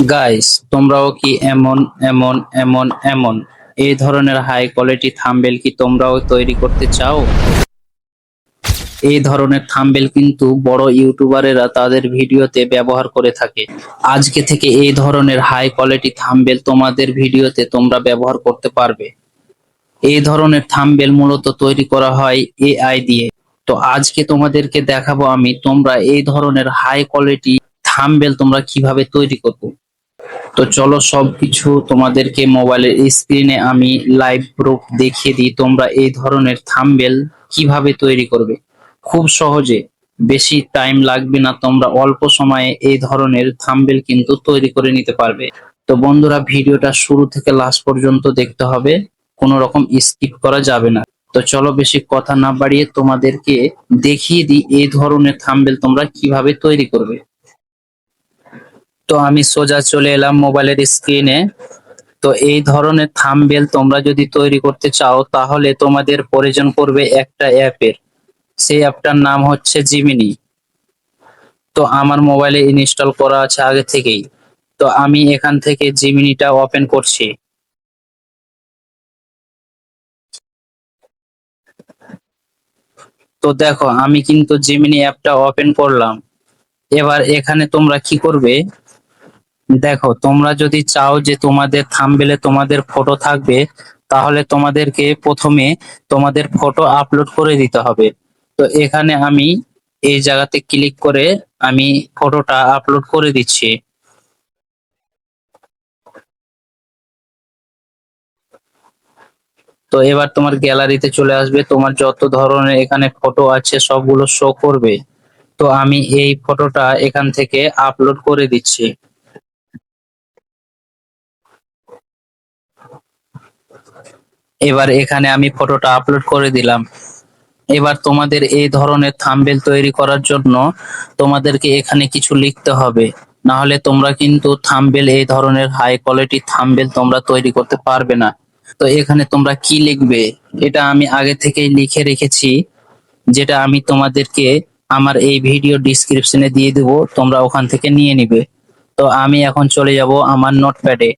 Guys, তোমরাও কি এমন এমন এমন এমন এই ধরনের হাই কোয়ালিটি থাম্বনেল কি তোমরাও তৈরি করতে চাও? এই ধরনের থাম্বনেল কিন্তু বড় ইউটিউবারেরা তাদের ভিডিওতে ব্যবহার করে থাকে। আজকে থেকে এই ধরনের হাই কোয়ালিটি থাম্বনেল তোমাদের ভিডিওতে তোমরা ব্যবহার করতে পারবে। এই ধরনের থাম্বনেল মূলত তৈরি করা হয় এআই দিয়ে। তো আজকে তোমাদেরকে দেখাবো আমি তোমরা এই ধরনের হাই কোয়ালিটি থাম্বনেল তোমরা কিভাবে তৈরি করবে। তো চলো সবকিছু তোমাদেরকে মোবাইলের স্ক্রিনে আমি লাইভ প্রুফ দেখিয়ে দিই তোমরা এই ধরনের থাম্বনেল কিভাবে তৈরি করবে। খুব সহজে, বেশি টাইম লাগবে না, তোমরা অল্প সময়ে এই ধরনের থাম্বনেল কিন্তু তৈরি করে নিতে পারবে। তো বন্ধুরা, ভিডিওটা শুরু থেকে লাস্ট পর্যন্ত দেখতে হবে, কোনো রকম স্কিপ করা যাবে না। তো চলো বেশি কথা না বাড়িয়ে তোমাদেরকে দেখিয়ে দিই এই ধরনের থাম্বনেল তোমরা কিভাবে তৈরি করবে। তো আমি সোজা চলে এলাম মোবাইলের স্ক্রিনে। তো এই ধরনের থাম্বনেল তোমরা যদি তৈরি করতে চাও তাহলে তোমাদের প্রয়োজন পড়বে একটা অ্যাপের। সেই অ্যাপটার নাম হচ্ছে জিমিনি। তো আমার মোবাইলে ইনস্টল করা আছে আগে থেকেই। তো আমি এখান থেকে জিমিনিটা ওপেন করছি। তো দেখো, আমি কিন্তু জিমিনি অ্যাপটা ওপেন করলাম। এবার এখানে তোমরা কি করবে, দেখো তোমরা যদি চাও যে তোমাদের থাম্বনেলে তোমাদের ফটো থাকবে, তাহলে তোমাদেরকে প্রথমে তোমাদের ফটো আপলোড করে দিতে হবে। তো এখানে আমি এই জায়গাতে ক্লিক করে আমি ফটোটা আপলোড করে দিচ্ছি। তো এবার তোমার গ্যালারিতে চলে আসবে, তোমার যত ধরনের এখানে ফটো আছে সবগুলো শো করবে। তো আমি এই ফটোটা এখান থেকে আপলোড করে দিচ্ছি। এবার এখানে আমি ফটোটা আপলোড করে দিলাম। এবার তোমাদের এই ধরনের থাম্বনেল তৈরি করার জন্য তোমাদেরকে এখানে কিছু লিখতে হবে, না হলে তোমরা কিন্তু থাম্বনেল এই ধরনের হাই কোয়ালিটি থাম্বনেল তোমরা তৈরি করতে পারবে না। তো এখানে তোমরা কি লিখবে, এটা আমি আগে থেকেই লিখে রেখেছি, যেটা আমি তোমাদেরকে আমার এই ভিডিও ডিসক্রিপশনে দিয়ে দেবো, তোমরা ওখান থেকে নিয়ে নিবে। তো আমি এখন চলে যাব আমার নোটপ্যাডে।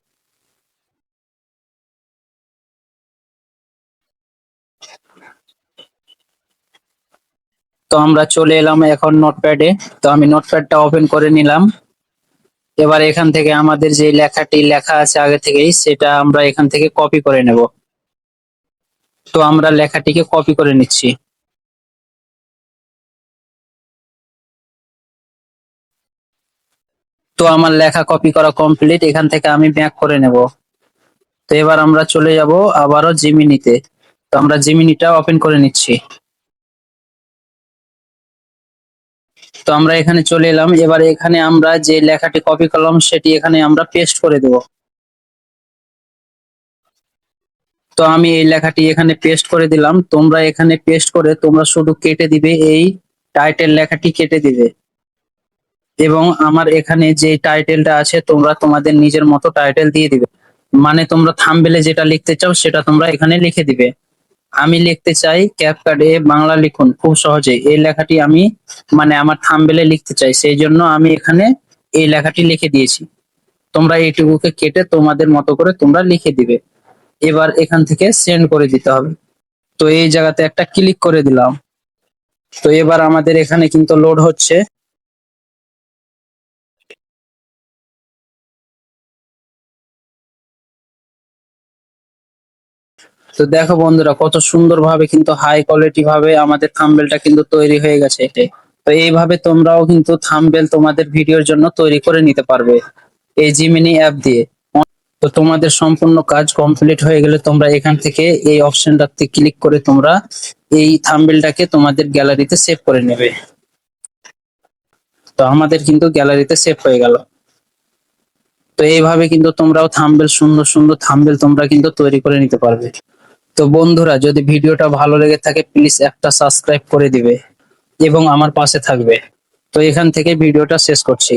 তো আমরা চলে এলাম এখন নোটপ্যাডে। তো আমি নোটপ্যাডটা ওপেন করে নিলাম। এবার এখান থেকে আমাদের যে লেখাটি লেখা আছে আগে থেকেই সেটা আমরা এখান থেকে কপি করে নেব। তো আমরা লেখাটিকে কপি করে নিচ্ছি। তো আমার লেখা কপি করা কমপ্লিট, এখান থেকে আমি ব্যাক করে নেব। তো এবার আমরা চলে যাব আবারও জিমিনিতে। তো আমরা জিমিনিটা ওপেন করে নিচ্ছি। তো আমরা এখানে চলে এলাম। এবার এখানে আমরা যে লেখাটি কপি করলাম সেটি এখানে আমরা পেস্ট করে দেব। তো আমি এই লেখাটি এখানে পেস্ট করে দিলাম। তোমরা এখানে পেস্ট করে তোমরা শুধু কেটে দিবে, এই টাইটেল লেখাটি কেটে দিবে। এবং আমার এখানে যে টাইটেলটা আছে তোমরা তোমাদের নিজের মতো টাইটেল দিয়ে দিবে। মানে তোমরা থাম্বনেলে যেটা লিখতে চাও সেটা তোমরা এখানে লিখে দিবে। আমি লিখতে চাই ক্যাপকাট এ বাংলা লিখুন খুব সহজে, এই লেখাটি আমি মানে আমার থাম্বনেলে লিখতে চাই, সেই জন্য আমি এখানে এই লেখাটি লিখে দিয়েছি। তোমরা এইটুকুকে কেটে তোমাদের মতো করে তোমরা লিখে দিবে। এবার এখান থেকে সেন্ড করে দিতে হবে। তো এই জায়গাতে একটা ক্লিক করে দিলাম। তো এবার আমাদের এখানে কিন্তু লোড হচ্ছে। তো দেখো বন্ধুরা, কত সুন্দর ভাবে কিন্তু হাই কোয়ালিটি ভাবে আমাদের থাম্বনেলটা কিন্তু তৈরি হয়ে গেছে এটাই। তো এইভাবে তোমরাও কিন্তু থাম্বনেল তোমাদের ভিডিওর জন্য তৈরি করে নিতে পারবে এই জিমিনি অ্যাপ দিয়ে। তো তোমাদের সম্পূর্ণ কাজ কমপ্লিট হয়ে গেলে তোমরা এখান থেকে এই অপশনটাতে ক্লিক করে তোমরা এই থাম্বনেলটাকে তোমাদের গ্যালারিতে সেভ করে নেবে। তো আমাদের কিন্তু গ্যালারিতে সেভ হয়ে গেল। তো এইভাবে কিন্তু তোমরাও থাম্বনেল, সুন্দর সুন্দর থাম্বনেল তোমরা কিন্তু তৈরি করে নিতে পারবে। তো বন্ধুরা, যদি ভিডিওটা ভালো লেগে থাকে প্লিজ একটা সাবস্ক্রাইব করে দিবে এবং আমার পাশে থাকবে। তো এখান থেকে ভিডিওটা শেষ করছি।